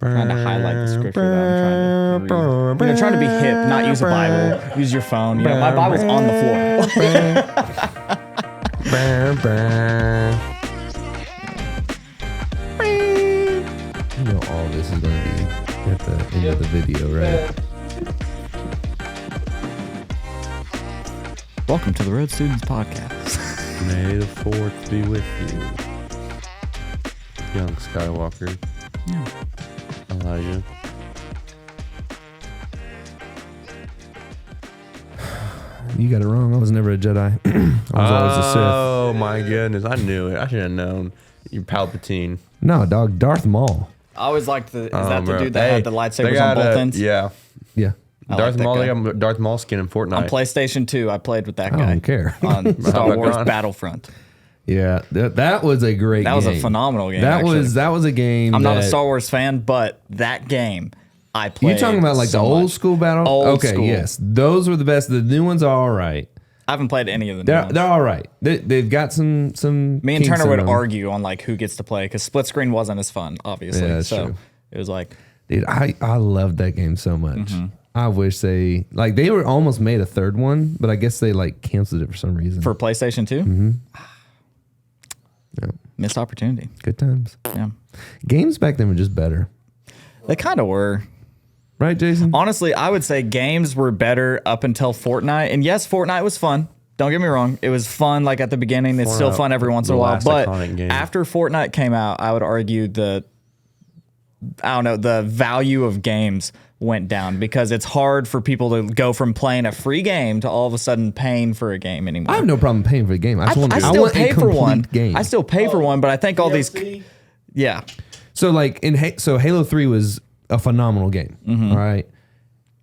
Trying to highlight the scripture that I'm trying to read. Trying to be hip, not use a Bible. Use your phone. My Bible's on the floor. All this is going to be at the end of the video, right? Welcome to the Road Students Podcast. May the 4th be with you, young Skywalker. Yeah. Elijah. You got it wrong. I was never a Jedi. I was always a Sith. Oh my goodness. I knew it. I should have known. You're Palpatine. No, dog. Darth Maul. I always liked the. Is that the dude that had the lightsabers on both ends? Yeah. Yeah. Darth Maul. They got Darth Maul skin in Fortnite. On PlayStation 2, I played with that guy. I don't care. On Star Wars Battlefront. Yeah, that was a great game. That was a phenomenal game. That was a game. I'm not a Star Wars fan, but that game I played. You talking about like the old school battle? Old school. Yes, those were the best. The new ones are all right. I haven't played any of them. They're all right. They've got some. Me and Turner would argue on like who gets to play because split screen wasn't as fun, obviously. Yeah, that's so true. It was like, dude, I loved that game so much. Mm-hmm. I wish they were almost made a third one, but I guess they like canceled it for some reason. For PlayStation 2? Mm-hmm. Yeah. Missed opportunity. Good times. Yeah. Games back then were just better. They kind of were. Right, Jason? Honestly, I would say games were better up until Fortnite. And yes, Fortnite was fun. Don't get me wrong. It was fun like at the beginning. It's still fun every once in a while. But after Fortnite came out, I would argue the value of games went down because it's hard for people to go from playing a free game to all of a sudden paying for a game anymore. I have no problem paying for a game. I still pay for one. Game. I still pay for one, but I think all these, yeah. So like Halo 3 was a phenomenal game. Mm-hmm. All right,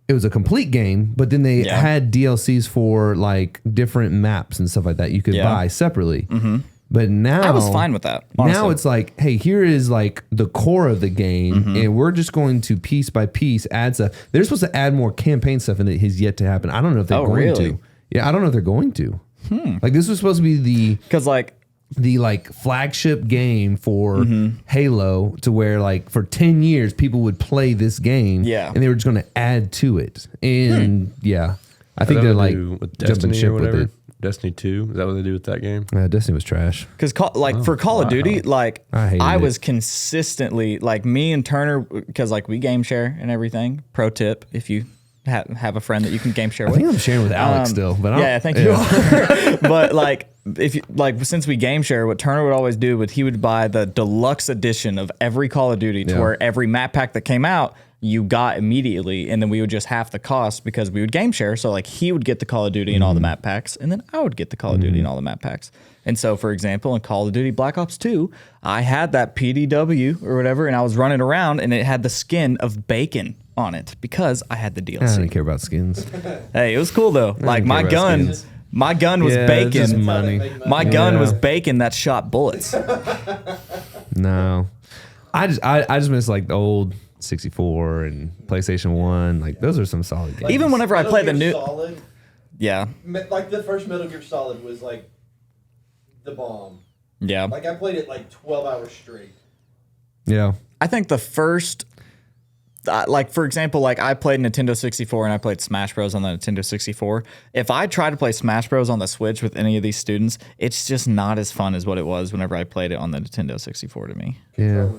it was a complete game, but then they had DLCs for like different maps and stuff like that you could buy separately. Mm-hmm. But now I was fine with that. Honestly. Now it's like, hey, here is like the core of the game, and we're just going to piece by piece add stuff. They're supposed to add more campaign stuff, and it has yet to happen. I don't know if they're going to. Yeah, I don't know if they're going to. Like this was supposed to be the flagship game for Halo, to where like for 10 years people would play this game, and they were just going to add to it. And I think they're like jumping ship with it. Destiny 2, is that what they do with that game? Destiny was trash. Because for Call of Duty, like I was consistently like me and Turner, because like we game share and everything. Pro tip: if you have a friend that you can game share with. I think I'm sharing with Alex still, but I think you are. But like if you since we game share, what Turner would always do he would buy the deluxe edition of every Call of Duty to where every map pack that came out you got immediately, and then we would just half the cost because we would game share. So like he would get the Call of Duty and all the map packs, and then I would get the Call of Duty and all the map packs. And so, for example, in Call of Duty Black Ops 2, I had that PDW or whatever, and I was running around, and it had the skin of bacon on it because I had the DLC. I didn't care about skins. Hey, it was cool though. Like my gun was bacon. Money. My gun was bacon that shot bullets. No, I just miss like the old 64 and PlayStation 1. Like those are some solid games. Even whenever I play the new, Solid, like the first Metal Gear Solid was like the bomb. Yeah, like I played it like 12 hours straight. Yeah, I think the first, like for example, like I played Nintendo 64 and I played Smash Bros on the Nintendo 64. If I try to play Smash Bros on the Switch with any of these students, it's just not as fun as what it was whenever I played it on the Nintendo 64 to me. Yeah.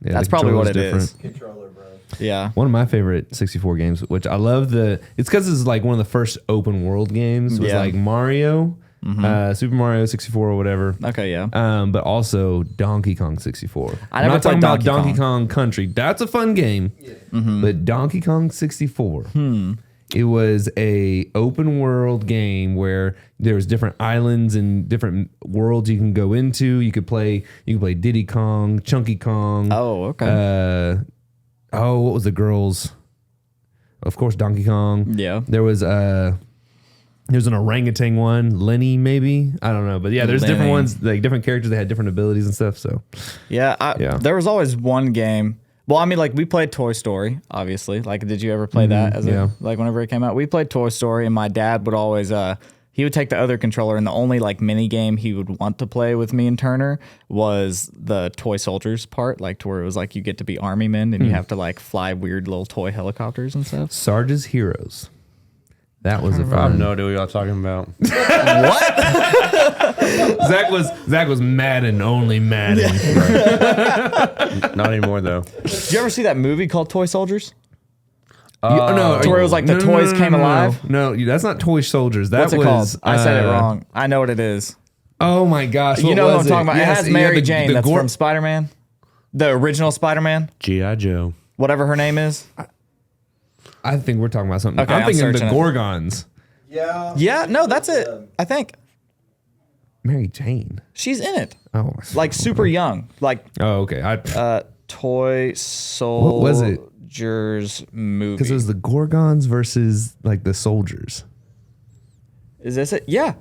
Yeah, that's probably what it is. Controller, bro. Yeah. One of my favorite 64 games, which I love it's because it's like one of the first open world games, was like Mario, Super Mario 64 or whatever. Okay, yeah. But also Donkey Kong 64. I'm not talking about Donkey Kong Country. That's a fun game. Yeah. But Donkey Kong 64. It was a open world game where there was different islands and different worlds you can go into. You could play Diddy Kong, Chunky Kong. Oh, okay. What was the girls? Of course, Donkey Kong. Yeah. There's an orangutan one, Lenny maybe. I don't know, but yeah, there's different ones, like different characters that had different abilities and stuff. So there was always one game. Well, I mean, like we played Toy Story, obviously. Like, did you ever play that? Like whenever it came out, we played Toy Story, and my dad would always he would take the other controller, and the only like mini game he would want to play with me and Turner was the toy soldiers part, like to where it was like you get to be army men and you have to like fly weird little toy helicopters and stuff. Sarge's Heroes. That was a I have fun. no idea what y'all talking about. Zach was Madden, only Madden. Not anymore though. Did you ever see that movie called Toy Soldiers? No, To where it was like the toys came alive? No, that's not Toy Soldiers. That What's it was. called? I said it wrong. I know what it is. Oh my gosh! You what know what I'm was talking about. Yes, it has yeah, Mary the- Jane. the That's gore- from Spider-Man. The original Spider-Man. G.I. Joe. Whatever her name is. I think we're talking about something. Okay, I'm I'm thinking the searching it. Gorgons. Yeah. Yeah, no, that's it. I think Mary Jane. she's in it. Oh, Like super young. Like Oh, okay. Toy Soldiers was it? movie. Because it was the Gorgons versus like the soldiers. Is this it? Yeah.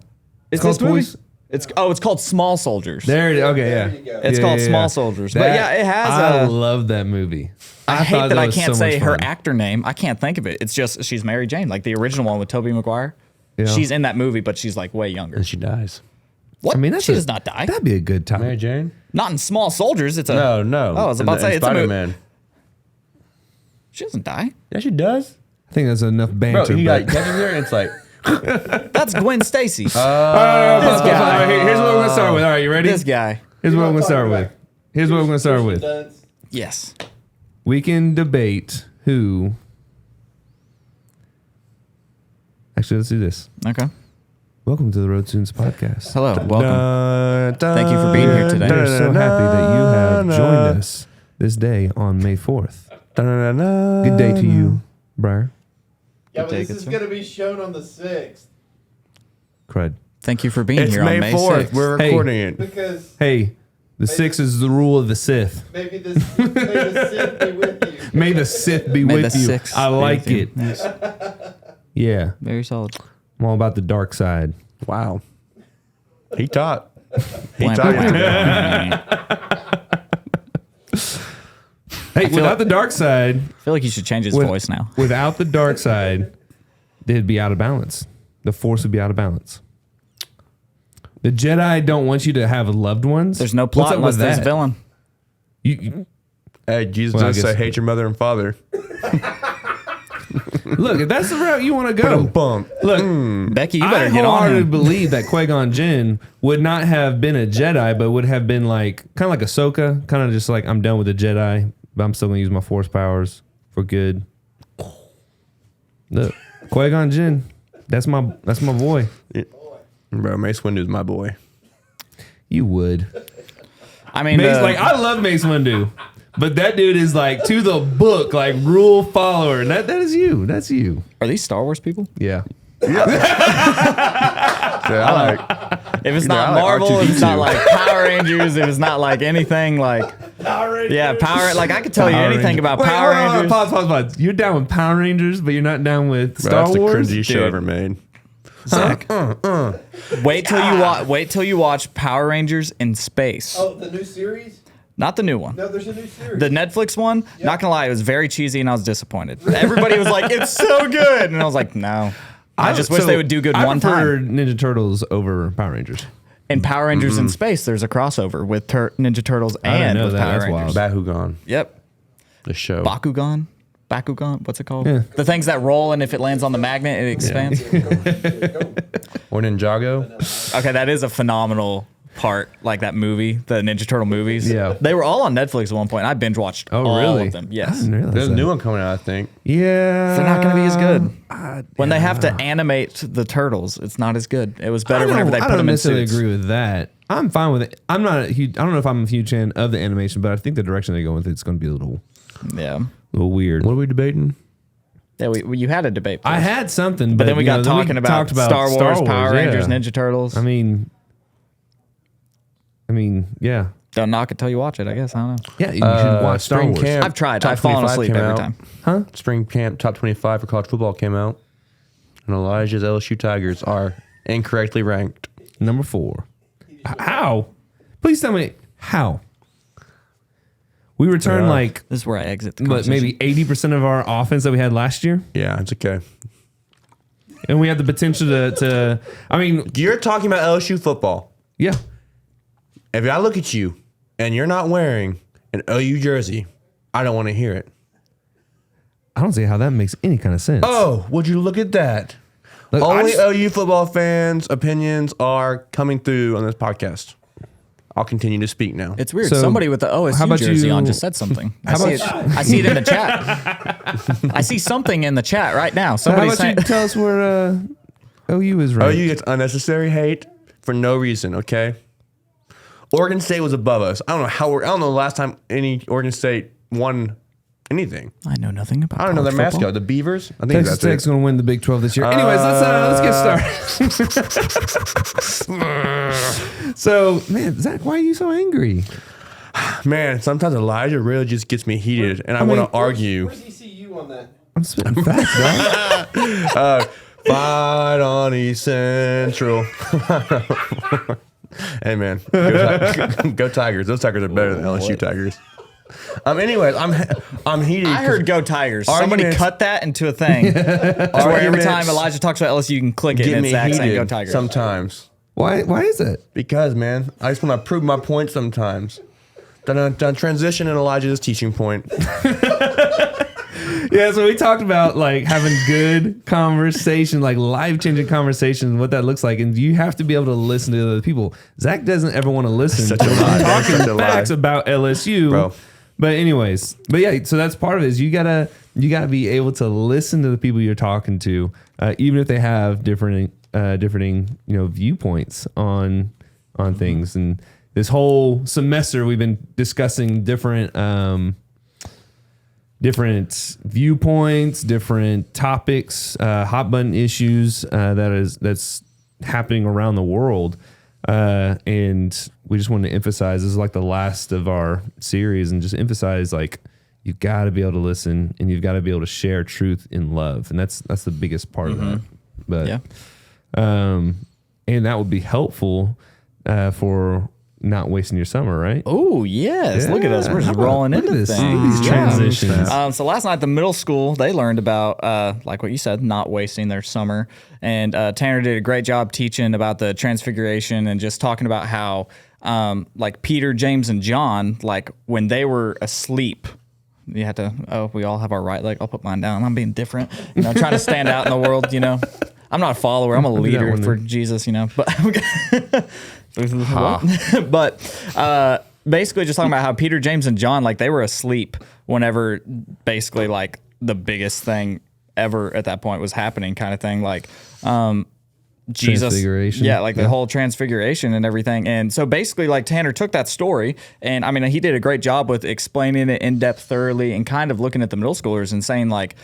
Is called this movie? Toys- It's called Small Soldiers. There it is. Okay, There yeah. you go. It's called Small Soldiers. But yeah, it has I a- love that movie. I hate thought that I was can't so say much her fun. actor name. I can't think of it. It's just she's Mary Jane, like the original one with Tobey Maguire. Yeah. She's in that movie, but she's like way younger. And she dies. What? I mean, that's she does not die. That'd be a good time. Mary Jane? Not in Small Soldiers. It's a No. Oh, I was about to say it's a movie. Spider-Man. She doesn't die. Yeah, she does. I think that's enough Bro, banter. he but- got catches her and it's like, That's Gwen Stacy. All right, This all right, guy. here's what we're gonna start with. All right, you ready? This guy. Here's what I'm gonna Talking start about with. Here's what I'm gonna start with. Dunce. Yes. We can debate who. Actually, let's do this. Okay. Welcome to the Road Tunes podcast. Hello. Welcome. Thank you for being here today. We're so happy that you have joined us this day on May 4th. Good day to you, Briar. Yeah, but Take this it, is sir. going to be shown on the 6th Crud. Thank you for being It's here May on May 4th. 6th. We're Hey. recording it. because Hey, the 6 is the rule of the Sith. maybe the 6th be with you. May the Sith be May with the you. 6th I be like with you. it. Yes. Yeah, Very solid. I'm all about the dark side. Wow. He taught. He Blam, taught blam, you. blam. Hey, without the dark side, I feel like you should change his With- voice now. without the dark side, they'd be out of balance. The Force would be out of balance. The Jedi don't want you to have loved ones. There's no What's plot up unless with there's a that? villain. You, Hey, Jesus Well, I does say guess- hate your mother and father. look, if that's the route you want to go. Bump. Look, Becky, you I better get on wholeheartedly him. believe that Qui-Gon Jinn would not have been a Jedi, but would have been like kind of like Ahsoka, kind of just like I'm done with the Jedi, but I'm still gonna use my Force powers for good. Look, Qui-Gon Jinn, that's my boy. Bro, Mace Windu's my boy. You would. I mean, Mace, like I love Mace Windu, but that dude is like to the book, like rule follower, and that is you. That's you. are these Star Wars people? Yeah. Yeah, I like. If it's You know, not I like Marvel, if it's not R2D2. like Power Rangers, if it's not like anything like Power Rangers. yeah, Power. Like I could tell you Power anything Rangers. about Wait, Power hold on, Rangers. Pause. You're down with Power Rangers, but you're not down with Bro, Star that's Wars. the cringy show Dude. ever made. Zach, wait till you watch Power Rangers in space. Oh, the new series? Not the new one. No, there's a new series. The Netflix one, not gonna lie, it was very cheesy and I was disappointed. Everybody was like, it's so good. And I was like, no. I just wish they would do good I one prefer time. Ninja Turtles over Power Rangers. In Power Rangers in space, there's a crossover with Ninja Turtles didn't and know with that. Power That's Rangers. Bakugan, Yep. the show. Bakugan? What's it called? Yeah. The things that roll and if it lands on the magnet, it expands. Or Ninjago. Okay, that is a phenomenal part, like that movie, the Ninja Turtle movies. Yeah. They were all on Netflix at one point. I binge watched Oh, all really? of them. I Yes. didn't realize There's a that. new one coming out, I think. Yeah. They're not going to be as good. When they have to animate the turtles, it's not as good. It was better whenever they I put don't them in necessarily suits. agree with that. I'm fine with it. I'm not a huge. I don't know if I'm a huge fan of the animation, but I think the direction they go with it's going to be a little Yeah. weird. What are we debating? Yeah, you had a debate. I first. had something, but then we you got know, talking about talked Star Wars, Power yeah. Rangers, Ninja Turtles. I mean, yeah, Don't knock it till you watch it, I guess. I don't know. yeah. You should watch Star Spring Wars. Camp. I've tried. Top I've fallen 25 asleep came every out. time. Huh? Spring Camp Top 25 for college football came out. And Elijah's LSU Tigers are incorrectly ranked. Number 4. How? Please tell me how. We returned like, This is where I exit the but conversation. maybe 80% of our offense that we had last year. Yeah, it's okay. and we have the potential to. I mean, You're talking about LSU football. yeah. If I look at you and you're not wearing an OU jersey, I don't want to hear it. I don't see how that makes any kind of sense. Oh, would you look at that? Look, Only OU football fans' opinions are coming through on this podcast. I'll continue to speak now. It's weird. So, Somebody with the how OSU about jersey you- on just said something. I about see it in the chat. I see something in the chat right now. So how Somebody's about saying, you tell us where OU is ranked? OU gets unnecessary hate for no reason. Okay. Oregon State was above us. I don't know the last time any Oregon State won anything. I know nothing about I don't know their college football. mascot, the Beavers. I think Texas that's Tech's it. going to win the Big 12 this year. Anyways, let's get started. So, man, Zach, why are you so angry? Man, sometimes Elijah really just gets me heated, and I want to argue. Where's ECU on that? I'm spitting facts, dog. Fight on East Central. Hey man, go Tigers. Those Tigers are better than LSU Tigers. Anyways, I'm heated. I heard "Go Tigers." Somebody Arguments- cut that into a thing. To where every time Elijah talks about LSU, you can click it get and me it's Zach saying "Go heated Tigers." sometimes. Why is it? Because man, I just want to prove my point sometimes. Done transition in Elijah's teaching point. Yeah, so we talked about like having good conversation, like life-changing conversation, what that looks like, and you have to be able to listen to other people. Zach doesn't ever want to listen Such to a lie. That's such a talking lie. facts about LSU, Bro. But anyways, yeah, so that's part of it. Is you gotta be able to listen to the people you're talking to, even if they have different viewpoints on things. And this whole semester, we've been discussing different viewpoints, different topics, hot button issues that's happening around the world, and we just wanted to emphasize this is like the last of our series, and just emphasize like you got to be able to listen and you've got to be able to share truth in love, and that's the biggest part of that. But Yeah. And that would be helpful for not wasting your summer, right? Oh yes, look at us. We're How just about- rolling look into at this. things. Look at these transitions. So last night, the middle school, they learned about, like what you said, not wasting their summer. And Tanner did a great job teaching about the transfiguration and just talking about how, like Peter, James, and John, like when they were asleep, you had to, we all have our right leg. I'll put mine down. I'm being different, trying to stand out in the world, I'm not a follower. I'm a leader one for then. Jesus, but but basically just talking about how Peter, James, and John, like they were asleep whenever basically like the biggest thing ever at that point was happening, kind of thing. Like Jesus, Transfiguration. yeah, like the whole transfiguration and everything. And so basically like Tanner took that story, and I mean he did a great job with explaining it in depth, thoroughly, and kind of looking at the middle schoolers and saying like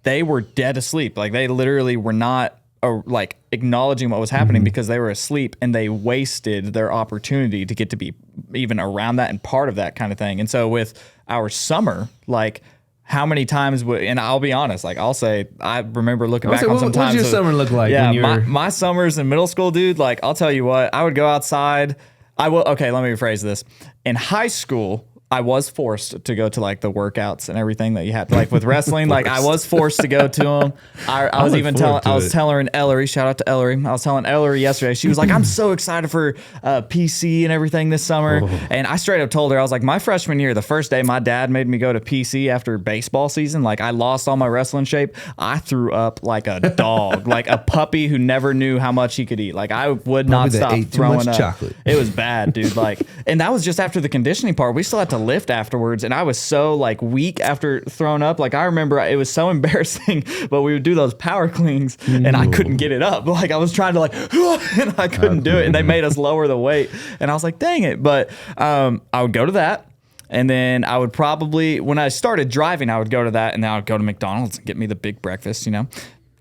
they were dead asleep. Like they literally were not like acknowledging what was happening because they were asleep, and they wasted their opportunity to get to be even around that and part of that kind of thing. And so with our summer, like how many times and I'll be honest, like I'll say, I remember looking back on some what times. does your summer look like? Yeah, when you were, my summers in middle school, dude, like I'll tell you what, I would go outside. Okay, let me rephrase this. In high school, I was forced to go to like the workouts and everything that you had to, like with wrestling. Like I was forced to go to them. I was even telling, telling Ellery, shout out to Ellery. I was telling Ellery yesterday. She was like, "I'm so excited for PC and everything this summer." And I straight up told her, I was like, my freshman year, the first day my dad made me go to PC after baseball season. Like I lost all my wrestling shape. I threw up like a dog, like a puppy who never knew how much he could eat. Like I would not that stop ate too throwing much up. chocolate. It was bad, dude. Like, and that was just after the conditioning part. We still had to lift afterwards, and I was so like weak after throwing up. Like I remember it was so embarrassing, but we would do those power cleans and I couldn't get it up. Like I was trying to like and I couldn't do it, and they made us lower the weight, and I was like, dang it. But I would go to that, and then I would probably, when I started driving, I would go to that, and then I would go to McDonald's and get me the big breakfast,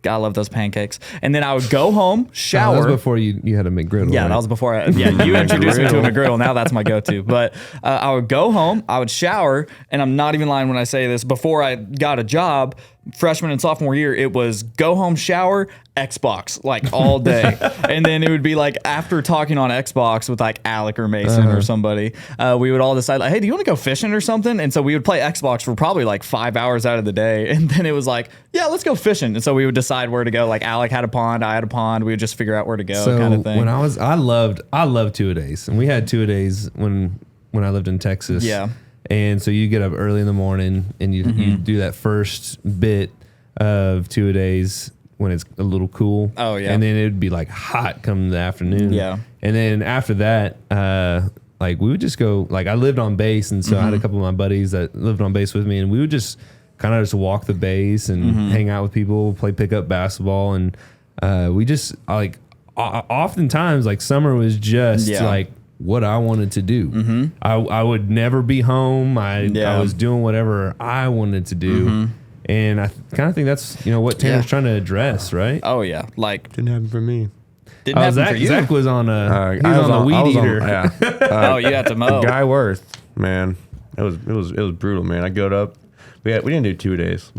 Gotta love those pancakes. And then I would go home, shower. that was before you had a McGriddle. Yeah, right? that was before. You introduced me to a McGriddle. Now that's my go-to. But I would go home, I would shower, and I'm not even lying when I say this. Before I got a job, freshman and sophomore year, it was go home, shower, Xbox, like all day. And then it would be like after talking on Xbox with like Alec or Mason or somebody, we would all decide like, hey, do you want to go fishing or something? And so we would play Xbox for probably like 5 hours out of the day. And then it was like, yeah, let's go fishing. And so we would decide where to go. Like Alec had a pond, I had a pond. We would just figure out where to go, So kind of thing. when I loved 2-a-days, and we had 2-a-days when I lived in Texas. Yeah. And so you get up early in the morning and you do that first bit of 2-a-days when it's a little cool. Oh, yeah. And then it'd be like hot come the afternoon. Yeah. And then after that, like we would just go, like I lived on base, and so I had a couple of my buddies that lived on base with me, and we would just kind of just walk the base and hang out with people, play pickup basketball, and we just like oftentimes like summer was just like what I wanted to do. I would never be home. I was doing whatever I wanted to do. And I kind of think that's, what Tanner's trying to address, right? Oh yeah. Like Didn't happen for me. didn't happen for you. Zach was on a, he I was on the I weed was on- eater. yeah. Oh, you had to mow. Guy Worth, man, it was brutal, man. I got up. We didn't do 2 days.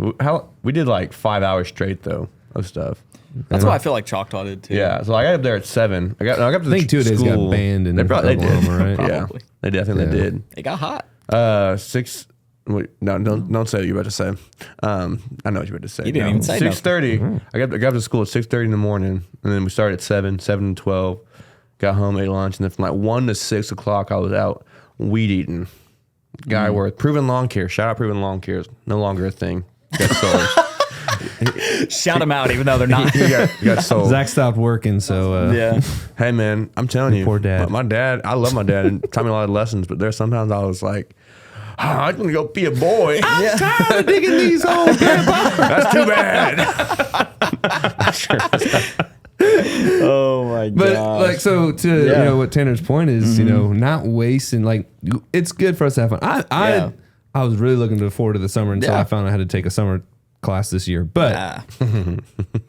We did like 5 hours straight though of stuff. That's what I feel like Choctaw did too. Yeah, so I got up there at 7. I got to I think 2 days got banned in They probably Oklahoma, did. right? Yeah, Probably. they definitely did. It got hot. 6. Wait, no, don't say what you're about to say. I know what you're about to say. You didn't even say 6:30. I got up to school at 6:30 in the morning, and then we started at 7 to 12. Got home, ate lunch, and then from like 1 to 6 o'clock, I was out weed eating. Guy Worth, Proven Lawn Care. Shout out Proven Lawn Care. Is no longer a thing. Got sold. Shout them out, even though they're not. he got sold. Zach stopped working, so Yeah. Hey man, I'm telling you, poor dad. My dad, I love my dad and taught me a lot of lessons, but there's sometimes I was like, I'm gonna go be a boy. I'm tired of digging these holes, Grandpa. That's too bad. Oh my god. But like, so to what Tanner's point is, not wasting. Like, it's good for us to have fun. I was really looking forward to the summer until I found I had to take a summer class this year. But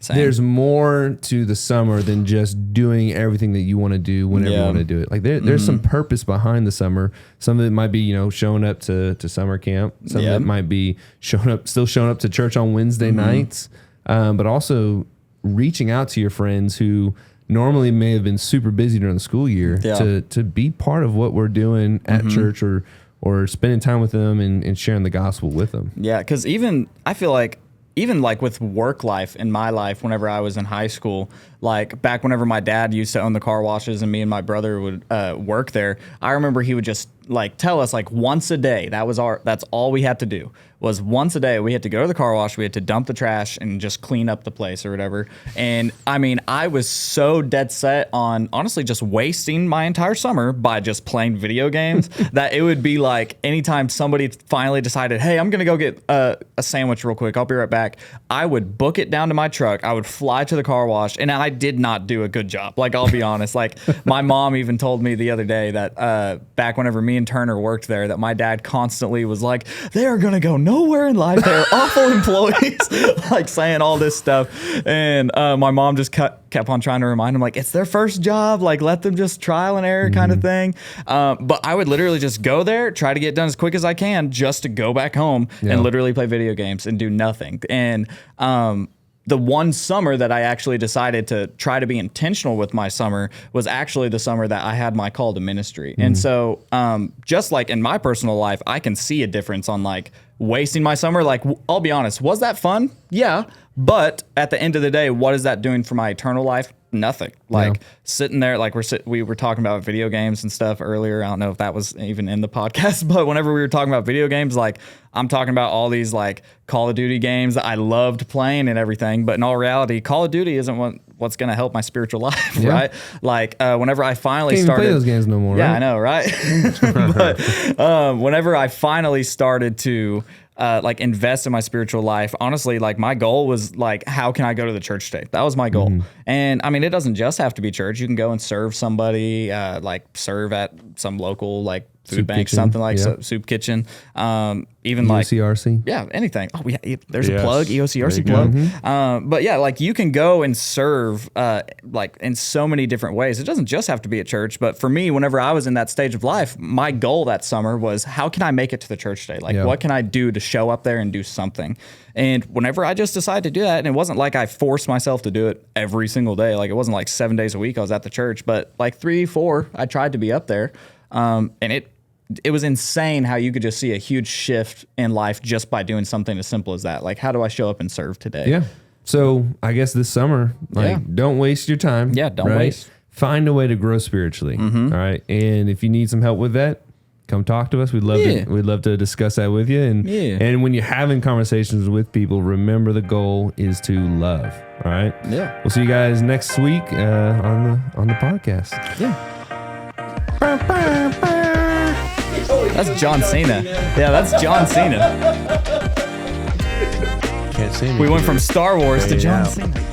there's more to the summer than just doing everything that you want to do whenever you want to do it. Like there's some purpose behind the summer. Some of it might be, showing up to summer camp. Some of it might be showing up to church on Wednesday nights. But also reaching out to your friends who normally may have been super busy during the school year to be part of what we're doing at church or spending time with them and sharing the gospel with them. Yeah, because I feel like even like with work life in my life, whenever I was in high school, like back whenever my dad used to own the car washes and me and my brother would work there, I remember he would just like tell us like once a day, that's all we had to do was once a day. We had to go to the car wash, we had to dump the trash and just clean up the place or whatever. And I mean, I was so dead set on honestly just wasting my entire summer by just playing video games that it would be like anytime somebody finally decided, hey, I'm gonna go get a sandwich real quick, I'll be right back, I would book it down to my truck, I would fly to the car wash, and I did not do a good job. Like, I'll be honest, like my mom even told me the other day that back whenever me and Turner worked there, that my dad constantly was like, they are gonna go nowhere in life, they're awful employees, like saying all this stuff. And my mom just kept on trying to remind him, like, it's their first job, like let them just trial and error kind of thing. But I would literally just go there, try to get done as quick as I can just to go back home and literally play video games and do nothing. And the one summer that I actually decided to try to be intentional with my summer was actually the summer that I had my call to ministry. And so just like in my personal life, I can see a difference on like wasting my summer. Like, I'll be honest, was that fun? Yeah. But at the end of the day, what is that doing for my eternal life? Nothing. Like sitting there, like we were talking about video games and stuff earlier. I don't know if that was even in the podcast, but whenever we were talking about video games, like I'm talking about all these like Call of Duty games that I loved playing and everything. But in all reality, Call of Duty isn't what's going to help my spiritual life, right? Like whenever I finally Can't started even play those games no more. Yeah, right? I know, right? But whenever I finally started to like invest in my spiritual life, honestly, like my goal was like, how can I go to the church today? That was my goal. And I mean, it doesn't just have to be church. You can go and serve somebody, like serve at some local like food Soup bank, kitchen, something like soup kitchen. Even like EOCRC. yeah, anything. Oh, yeah, there's a Yes. plug, There EOCRC you plug. But yeah, like you can go and serve like in so many different ways. It doesn't just have to be at church. But for me, whenever I was in that stage of life, my goal that summer was, how can I make it to the church today? Like, what can I do to just show up there and do something. And whenever I just decided to do that, and it wasn't like I forced myself to do it every single day. Like it wasn't like 7 days a week I was at the church, but like 3, 4, I tried to be up there. And it was insane how you could just see a huge shift in life just by doing something as simple as that. Like, how do I show up and serve today? Yeah. So I guess this summer, don't waste your time. Yeah, don't waste. Find a way to grow spiritually. All right. And if you need some help with that, come talk to us. We'd love to discuss that with you. And when you're having conversations with people, remember the goal is to love. All right. Yeah. We'll see you guys next week on the podcast. Yeah. That's John Cena. Yeah, that's John Cena. Can't see me. We went from Star Wars to Fade John out. Cena.